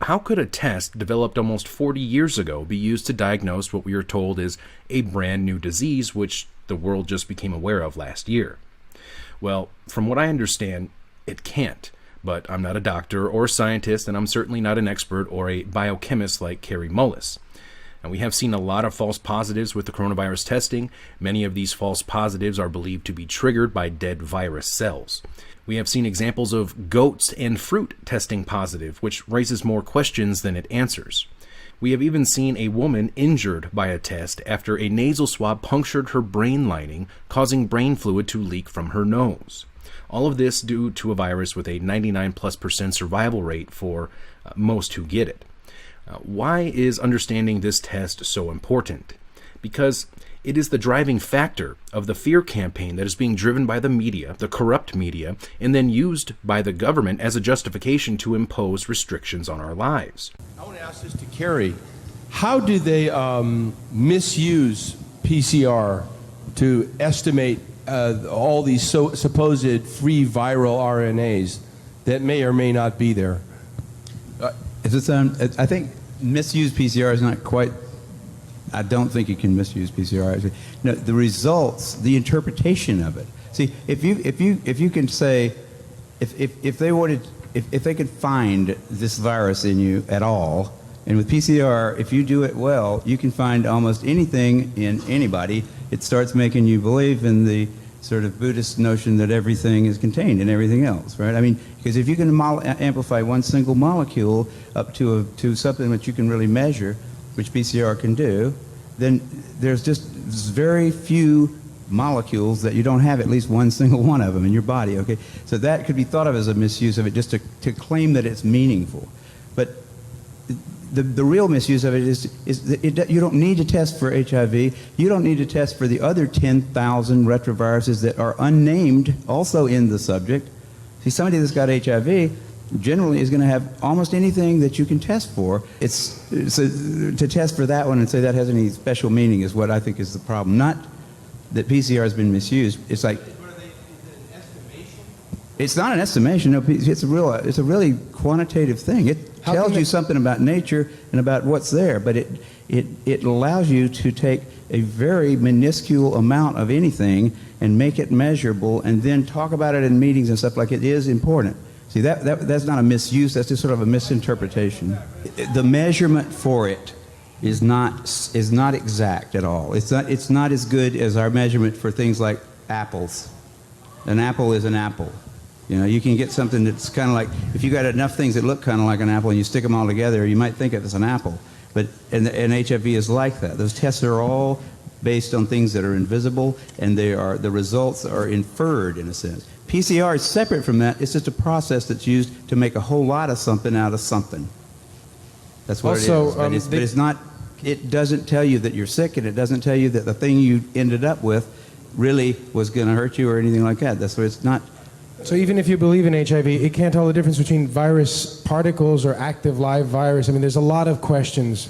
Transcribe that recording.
how could a test developed almost 40 years ago be used to diagnose what we are told is a brand new disease which the world just became aware of last year? Well, from what I understand, it can't. But I'm not a doctor or scientist, and I'm certainly not an expert or a biochemist like Kary Mullis. And we have seen a lot of false positives with the coronavirus testing. Many of these false positives are believed to be triggered by dead virus cells. We have seen examples of goats and fruit testing positive, which raises more questions than it answers. We have even seen a woman injured by a test after a nasal swab punctured her brain lining, causing brain fluid to leak from her nose. All of this due to a virus with a 99+% survival rate for most who get it. Why is understanding this test so important? Because it is the driving factor of the fear campaign that is being driven by the media, the corrupt media, and then used by the government as a justification to impose restrictions on our lives. I want to ask this to Kary. How do they misuse PCR to estimate all these supposed free viral RNAs that may or may not be there? I think misuse PCR is not quite. I don't think you can misuse PCR. No, the results, the interpretation of it. See, if you can say, if they could find this virus in you at all, and with PCR, if you do it well, you can find almost anything in anybody. It starts making you believe in the sort of Buddhist notion that everything is contained in everything else, right? I mean, because if you can amplify one single molecule up to something that you can really measure, which PCR can do, then there's just very few molecules that you don't have at least one single one of them in your body, okay? So that could be thought of as a misuse of it, just to claim that it's meaningful. But the real misuse of it is that you don't need to test for HIV. You don't need to test for the other 10,000 retroviruses that are unnamed also in the subject. See, somebody that's got HIV generally is going to have almost anything that you can test for. To test for that one and say that has any special meaning is what I think is the problem. Not that PCR has been misused. It's like, it's not an estimation. No, it's a really quantitative thing. It tells you something about nature and about what's there, but it allows you to take a very minuscule amount of anything and make it measurable, and then talk about it in meetings and stuff like it is important. See, that's not a misuse. That's just sort of a misinterpretation. The measurement for it is not exact at all. It's not as good as our measurement for things like apples. An apple is an apple. You know, you can get something that's kind of like, if you got enough things that look kind of like an apple and you stick them all together, you might think it's an apple. But and HIV is like that. Those tests are all based on things that are invisible, and the results are inferred in a sense. PCR is separate from that. It's just a process that's used to make a whole lot of something out of something. That's what it is. But it's not. It doesn't tell you that you're sick, and it doesn't tell you that the thing you ended up with really was going to hurt you or anything like that. That's why it's not. So even if you believe in HIV, it can't tell the difference between virus particles or active live virus. I mean, there's a lot of questions